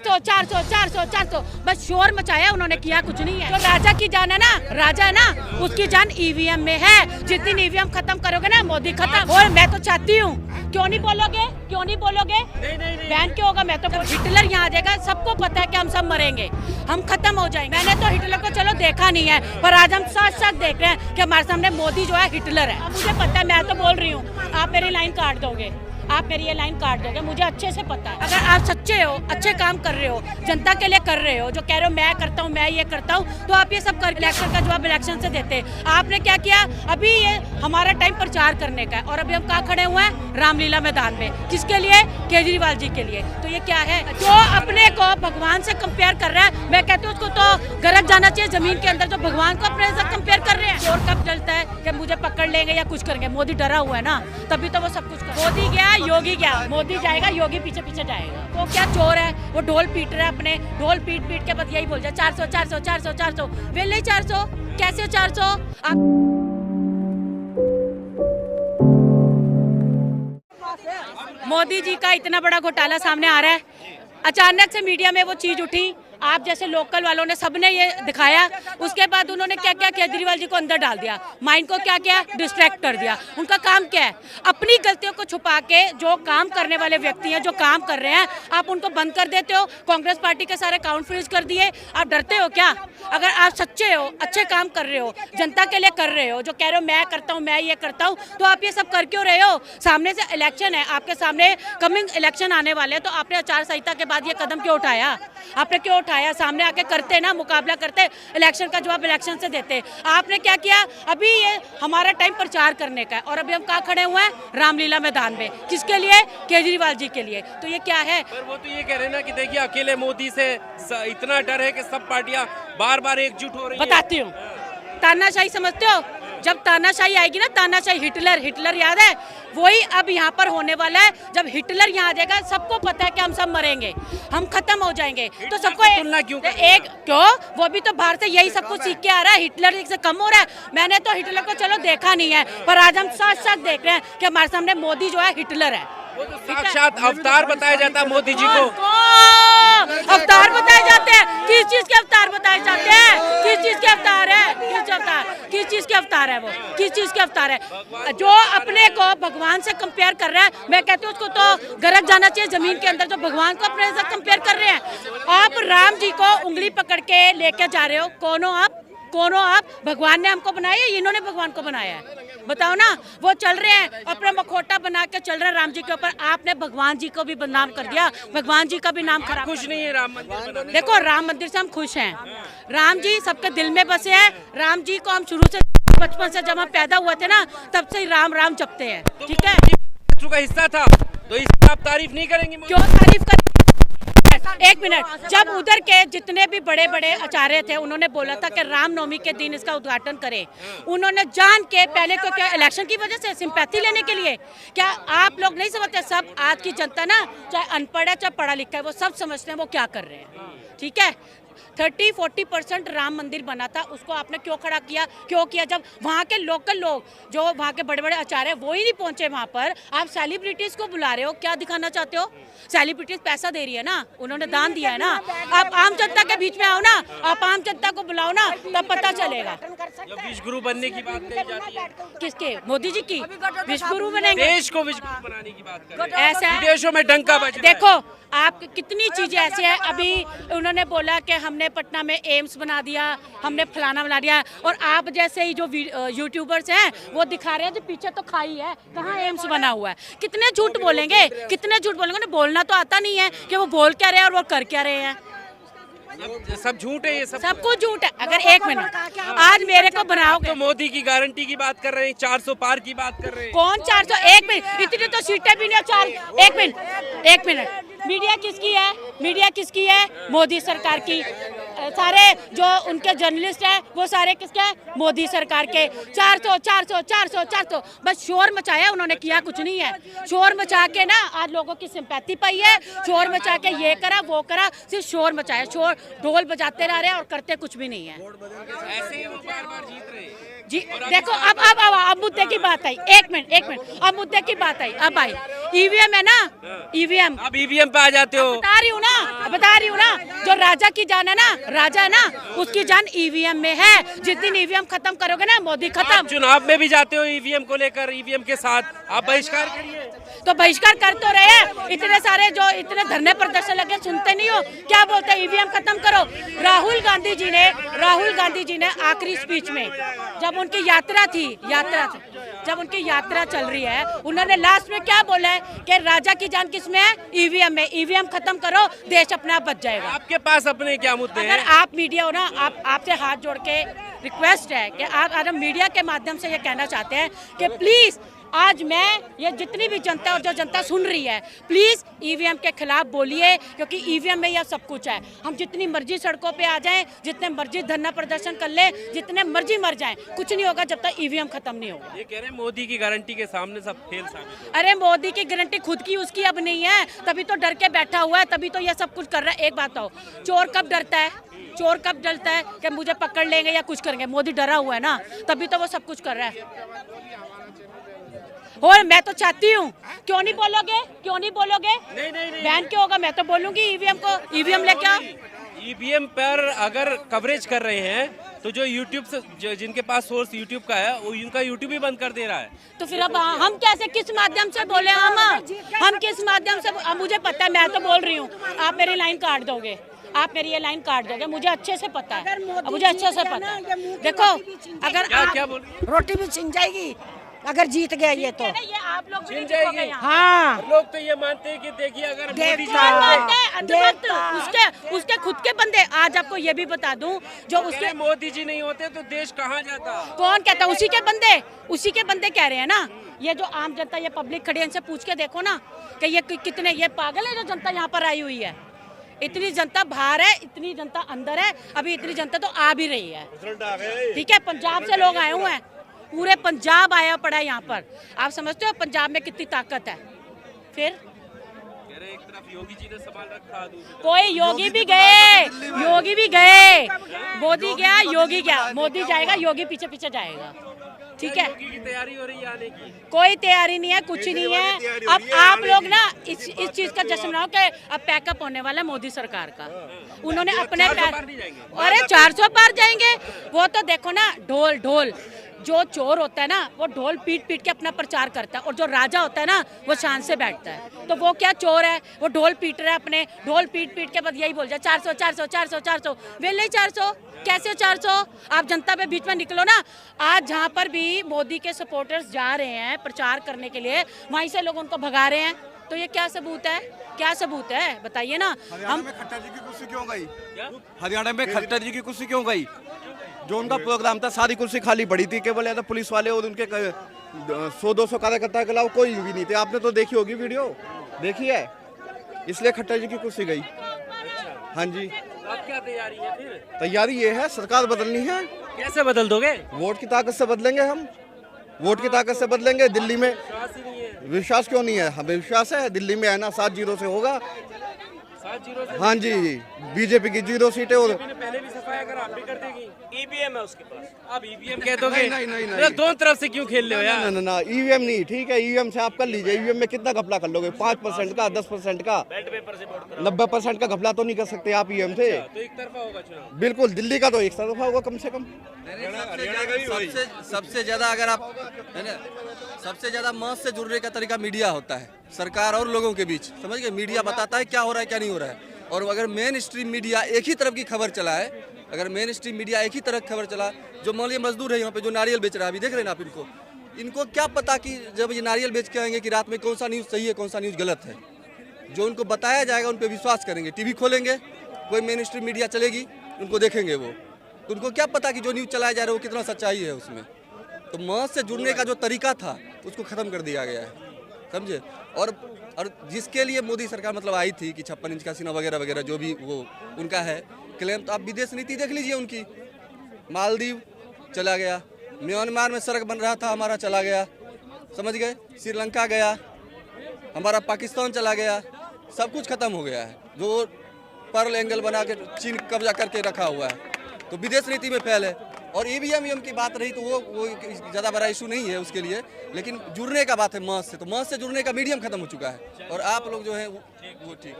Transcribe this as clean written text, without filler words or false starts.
400 400 400 400 बस शोर मचाया उन्होंने, किया कुछ नहीं है। तो राजा की जान है ना, राजा है ना, उसकी जान ईवीएम में है। जिस दिन ईवीएम खत्म करोगे ना, मोदी खत्म। और मैं तो चाहती हूँ, क्यों नहीं बोलोगे, क्यों नहीं बोलोगे? बैन क्यों होगा? मैं तो हिटलर यहाँ आ जाएगा, सबको पता है कि हम सब मरेंगे, हम खत्म हो जाएंगे। मैंने तो हिटलर को चलो देखा नहीं है, पर आज हम साथ साथ देख रहे हैं कि हमारे सामने मोदी जो है हिटलर है। मुझे पता है, मैं तो बोल रही हूँ, आप मेरी लाइन काट दोगे, आप मेरी ये लाइन काट दोगे, मुझे अच्छे से पता है। अगर आप सच्चे हो, अच्छे काम कर रहे हो, जनता के लिए कर रहे हो, जो कह रहे हो मैं करता हूँ, मैं ये करता हूँ, तो आप ये सब कर। इलेक्शन का जवाब इलेक्शन से देते। आपने क्या किया? अभी ये हमारा टाइम प्रचार करने का है और अभी हम कहाँ खड़े हुए हैं? रामलीला मैदान में। किसके लिए? केजरीवाल जी के लिए। तो ये क्या है? जो अपने को भगवान से कंपेयर कर रहा है, मैं कहती हूँ उसको तो गरक जाना चाहिए जमीन के अंदर, जो भगवान को अपने से कंपेयर कर रहे हैं। चोर कब जलता है कि मुझे पकड़ लेंगे या कुछ करेंगे? मोदी डरा हुआ है ना, तभी तो वो सब कुछ कर। मोदी गया, योगी गया, मोदी जाएगा, योगी पीछे पीछे जाएगा। वो क्या चोर है? वो ढोल पीट रहा है, अपने ढोल पीट पीट के बस यही बोल जाए 400 400 400 400। वेले 400 कैसे 400? मोदी जी का इतना बड़ा घोटाला सामने आ रहा है, अचानक से मीडिया में वो चीज उठी, आप जैसे लोकल वालों ने सबने ये दिखाया। उसके बाद उन्होंने क्या क्या, केजरीवाल जी को अंदर डाल दिया, माइंड को क्या किया, डिस्ट्रैक्ट कर दिया। उनका काम क्या है? अपनी गलतियों को छुपा के जो काम करने वाले व्यक्ति हैं, जो काम कर रहे हैं, आप उनको बंद कर देते हो। कांग्रेस पार्टी के सारे अकाउंट फ्रीज कर दिए। आप डरते हो क्या? अगर आप सच्चे हो, अच्छे काम कर रहे हो, जनता के लिए कर रहे हो, जो कह रहे हो मैं करता हूँ, मैं ये करता हूँ, तो आप ये सब कर क्यों रहे हो? सामने से इलेक्शन है, आपके सामने कमिंग इलेक्शन आने वाले हैं, तो आपने आचार संहिता के बाद ये कदम क्यों उठाया? आपने क्यों उठाया? सामने आके करते ना, मुकाबला करते, इलेक्शन का जवाब इलेक्शन से देते। आपने क्या किया? अभी ये हमारा टाइम प्रचार करने का है और अभी हम कहाँ खड़े हुए हैं? रामलीला मैदान में। किसके लिए? केजरीवाल जी के लिए। तो ये क्या है? पर वो तो ये कह रहे हैं ना कि देखिए अकेले मोदी से इतना डर है कि सब पार्टियां बार बार एकजुट हो रही हैं। बताती हूँ, तानाशाही समझते हो? जब तानाशाही आएगी ना, तानाशाही, हिटलर याद है? वही अब यहाँ पर होने वाला है। जब हिटलर यहाँ आ जाएगा, सबको पता है कि हम सब मरेंगे, हम खत्म हो जाएंगे। तो सबको तुलना क्यों क्यों? वो भी तो बाहर से यही सब कुछ सीख के आ रहा है, हिटलर से कम हो रहा है। मैंने तो हिटलर को चलो देखा नहीं है, पर आज हम साथ साथ देख रहे हैं कि हमारे सामने मोदी जो है हिटलर है। साक्षात अवतार बताया जाता है मोदी जी को। अवतार बताए जाते हैं? किस चीज के अवतार बताए जाते हैं? किस चीज के अवतार है? किस चीज के अवतार है? वो किस चीज के अवतार है? जो अपने को भगवान से कंपेयर कर रहा है, मैं कहती हूँ उसको तो गरक जाना चाहिए जमीन के अंदर, जो भगवान को अपने से कंपेयर कर रहे हैं। आप राम जी को उंगली पकड़ के लेके जा रहे हो। कौन हो आप? कौन हो आप? भगवान ने हमको बनाया या इन्होंने भगवान को बनाया है? बताओ ना। वो चल रहे हैं अपना मखोटा बना के चल रहे हैं राम जी के ऊपर। आपने भगवान जी को भी बदनाम कर दिया, भगवान जी का भी नाम खराब। खुश नहीं है राम मंदिर? देखो, राम मंदिर से हम खुश हैं। राम जी सबके दिल में बसे हैं। राम जी को हम शुरू से, बचपन से, जब हम पैदा हुए थे ना, तब से ही राम राम जपते हैं। ठीक है, का हिस्सा था, तो इसकी आप तारीफ नहीं करेंगे? क्यों तारीफ कर? एक मिनट, जब उधर के जितने भी बड़े बड़े आचार्य थे, उन्होंने बोला था कि रामनवमी के दिन इसका उद्घाटन करें। उन्होंने जान के पहले को क्या, इलेक्शन की वजह से, सिंपैथी लेने के लिए? क्या आप लोग नहीं समझते? सब आज की जनता ना, चाहे अनपढ़ है चाहे पढ़ा लिखा है, वो सब समझते हैं वो क्या कर रहे हैं। ठीक है, 30-40% राम मंदिर बना था, उसको आपने क्यों खड़ा किया? क्यों किया? जब वहाँ के लोकल लोग, जो वहाँ के बड़े बड़े आचार्य, वो ही नहीं पहुँचे वहाँ पर, आप सेलिब्रिटीज को बुला रहे हो। क्या दिखाना चाहते हो? सेलिब्रिटीज पैसा दे रही है ना, उन्होंने दान दिया है ना। आप आम जनता के बीच में आओ ना, आप आम जनता को बुलाओ ना, तब पता चलेगा। विश्व गुरु बनने की बात कही जाती है। किसके? मोदी जी की? विश्व गुरु बनेंगे? देश को विश्व गुरु बनाने की बात कर रहे हैं। ऐसा है, विदेशों में डंका बज रहा है। देखो आप कितनी चीजें ऐसी है। अभी उन्होंने बोला कि हमने पटना में एम्स बना दिया, हमने फलाना बना दिया, और आप जैसे ही जो यूट्यूबर्स हैं वो दिखा रहे हैं जो पीछे तो खाई है, कहाँ एम्स बना हुआ है। कितने झूठ बोलेंगे, कितने झूठ बोलेंगे? उन्हें बोलना तो आता नहीं है कि वो बोल क्या रहे हैं और वो कर क्या रहे हैं। सब झूठ है, ये सब कुछ झूठ है। अगर एक मिनट आज मेरे को बनाओगे, तो मोदी की गारंटी की बात कर रहे हैं, 400 पार की बात कर रहे हैं। कौन 400? एक मिनट, इतनी तो सीटें भी नहीं। 4 एक मिनट, मीडिया किसकी है? मीडिया किसकी है? मोदी सरकार की। सारे जो उनके जर्नलिस्ट हैं वो सारे किसके हैं? मोदी सरकार के। 400 400 400 400 बस शोर मचाया उन्होंने, किया कुछ नहीं है। शोर मचा के ना आज लोगों की सिंपैथी पाई है, शोर मचा के ये करा वो करा, सिर्फ शोर मचाया, शोर ढोल बजाते रह रहे हैं और करते कुछ भी नहीं है। ऐसे ही वो बार-बार जीत रहे हैं। जी देखो, अब मुद्दे की बात आई। एक मिनट, अब मुद्दे की बात आई, अब आई ईवीएम है ना, ईवीएम। अब ईवीएम पे आ जाते हो। बता रही हूँ ना, बता रही हूँ ना, जो राजा की जान है ना, राजा है ना, उसकी जान ईवीएम में है। जिस दिन ईवीएम खत्म करोगे ना, मोदी खत्म। आप चुनाव में भी जाते हो ईवीएम को लेकर, ईवीएम के साथ आप बहिष्कार करिए। तो बहिष्कार कर तो रहे हैं, इतने सारे जो इतने धरने प्रदर्शन लगे, सुनते नहीं हो क्या बोलते हैं, ईवीएम खत्म करो। राहुल गांधी जी ने आखिरी स्पीच में, जब उनकी जब उनकी यात्रा चल रही है, उन्होंने लास्ट में क्या बोला है कि राजा की जान किसमें है, ईवीएम में। ईवीएम खत्म करो, देश अपने आप बच जाएगा। आपके पास अपने क्या मुद्दे हैं? अगर आप मीडिया हो ना, आपसे हाथ जोड़ के रिक्वेस्ट है कि आप अगर मीडिया के माध्यम से ये कहना चाहते हैं कि प्लीज आज मैं ये जितनी भी जनता और जो जनता सुन रही है, प्लीज ईवीएम के खिलाफ बोलिए, क्योंकि ईवीएम में यह सब कुछ है। हम जितनी मर्जी सड़कों पे आ जाएं, जितने मर्जी धरना प्रदर्शन कर ले, जितने मर्जी मर जाएं, कुछ नहीं होगा जब तक ईवीएम खत्म नहीं होगा। ये कह रहे हैं मोदी की गारंटी के सामने सब फेल साबित हो। अरे मोदी की गारंटी खुद की उसकी अब नहीं है, तभी तो डर के बैठा हुआ है, तभी तो ये सब कुछ कर रहा है। एक बात हो, चोर कब डरता है? चोर कब डरता है कि मुझे पकड़ लेंगे या कुछ करेंगे? मोदी डरा हुआ है ना, तभी तो वो सब कुछ कर रहा है। और मैं तो चाहती हूँ, क्यों नहीं बोलोगे? नहीं। बैन क्यों होगा? मैं तो बोलूंगी ईवीएम को, ईवीएम लेके आओ। ईवीएम पर अगर कवरेज कर रहे हैं तो जो यूट्यूब से जिनके पास सोर्स यूट्यूब का है, वो उनका यूट्यूब ही बंद कर दे रहा है। तो फिर अब हम कैसे, किस माध्यम से बोले? हम किस माध्यम से? मुझे पता है, मैं तो बोल रही हूँ, आप मेरी लाइन काट दोगे, आप मेरी ये लाइन काट दोगे, मुझे अच्छे से पता है, मुझे अच्छे से पता है। देखो, अगर क्या बोल रही हैं? रोटी भी छिन जाएगी अगर जीत गया ये तो। ये आप लोग छिन जाएगी। हाँ, लोग तो ये मानते हैं कि देखिए अगर मोदी जी उसके खुद के बंदे। आज आपको ये भी बता दूं, जो उसके मोदी जी नहीं होते तो देश कहाँ जाता? कौन कहता? उसी के बंदे कह रहे हैं ना। ये जो आम जनता, ये पब्लिक खड़ी है, इनसे पूछ के देखो ना कि ये कितने ये पागल है जो जनता यहाँ पर आई हुई है। इतनी जनता बाहर है, इतनी जनता अंदर है, अभी इतनी जनता तो आ भी रही है। ठीक है, पंजाब से लोग आए हुए हैं, पूरे पंजाब आया पड़ा है यहाँ पर। आप समझते हो पंजाब में कितनी ताकत है? फिर एक तरफ योगी जी ने सवाल रखा, कोई योगी भी गए, मोदी गया, योगी गया, मोदी जाएगा, योगी पीछे पीछे जाएगा। ठीक है, योगी की तैयारी हो रही है आने की? कोई तैयारी नहीं है, कुछ नहीं है। अब आप लोग ना इस चीज का जश्न मनाओ कि अब पैकअप होने वाला है मोदी सरकार का। उन्होंने अपने अरे 400 पार जाएंगे। वो तो देखो ना, ढोल जो चोर होता है ना, वो ढोल पीट के अपना प्रचार करता है, और जो राजा होता है ना, वो शान से बैठता है। तो वो क्या चोर है? वो ढोल पीट रहा है, अपने ढोल पीट के बाद यही बोल जाए 400 वेले 400 कैसे 400? आप जनता पे बीच में निकलो ना। आज जहाँ पर भी मोदी के सपोर्टर्स जा रहे हैं प्रचार करने के लिए, वहीं से लोग उनको भगा रहे हैं। तो ये क्या सबूत है? बताइए ना। हम खट्टर जी की कुर्सी क्यों गई? हरियाणा में खट्टर जी की कुर्सी क्यों गई? जो उनका प्रोग्राम था, सारी कुर्सी खाली पड़ी थी, केवल या तो पुलिस वाले और उनके 100-200 कार्यकर्ता के अलावा कोई भी नहीं थे। आपने तो देखी होगी वीडियो, देखी है, इसलिए खट्टर जी की कुर्सी गई। हाँ जी। अब क्या तैयारी है फिर? तैयारी ये है, सरकार बदलनी है। कैसे बदल दोगे? वोट की ताकत से बदलेंगे हम, वोट की ताकत से बदलेंगे। दिल्ली में विश्वास क्यों नहीं है? हमें विश्वास है, दिल्ली में है ना 7-0 से होगा। 7-0 से? हाँ जी, बीजेपी की 0 सीटें। और पहले भी सफाया कर, आप भी कर देगी। ईवीएम है उसके पास, आप ईवीएम कह दोगे? नहीं। दोनों तरफ से क्यों खेल रहे हो यार? ना, ईवीएम नहीं, ठीक है, ईवीएम से आप कर लीजिए। ईवीएम में कितना घपला कर लोगे? 5% का, 10% का, 90% का घपला तो नहीं कर सकते आप ईवीएम से। तो एक तरफा होगा चुनाव? बिल्कुल, दिल्ली का तो एक तरफा होगा कम से कम। सबसे ज्यादा अगर आप है ना, सबसे ज्यादा मास से जुड़ने का तरीका मीडिया होता है, सरकार और लोगों के बीच। समझ गए? मीडिया बताता है क्या हो रहा है, क्या नहीं हो रहा है। और अगर मेन स्ट्रीम मीडिया एक ही तरफ की खबर चलाए, अगर मेन स्ट्रीम मीडिया एक ही तरफ खबर चला, जो मान लीजिए मजदूर है यहाँ पे जो नारियल बेच रहा है, अभी देख रहे हैं ना आप, इनको क्या पता कि जब ये नारियल बेच के आएंगे कि रात में कौन सा न्यूज़ सही है, कौन सा न्यूज़ गलत है। जो उनको बताया जाएगा उन पर विश्वास करेंगे। टीवी खोलेंगे, कोई मेन स्ट्रीम मीडिया चलेगी, उनको देखेंगे वो, तो उनको क्या पता कि जो न्यूज़ चलाया जा रहा है वो कितना सच्चाई है उसमें। तो मास से जुड़ने का जो तरीका था उसको ख़त्म कर दिया गया है, समझे। और जिसके लिए मोदी सरकार मतलब आई थी कि 56 इंच का सीना वगैरह वगैरह जो भी वो उनका है क्लेम, तो आप विदेश नीति देख लीजिए उनकी। मालदीव चला गया, म्यांमार में सड़क बन रहा था हमारा, चला गया, समझ गए। श्रीलंका गया, हमारा पाकिस्तान चला गया, सब कुछ खत्म हो गया है। जो पर्ल एंगल बना के चीन कब्जा करके रखा हुआ है, तो विदेश नीति में फैल है। और ईवीएम की बात रही तो वो ज़्यादा बड़ा इशू नहीं है उसके लिए, लेकिन जुड़ने का बात है मास से, तो मास से जुड़ने का मीडियम खत्म हो चुका है। और आप लोग जो है वो ठीक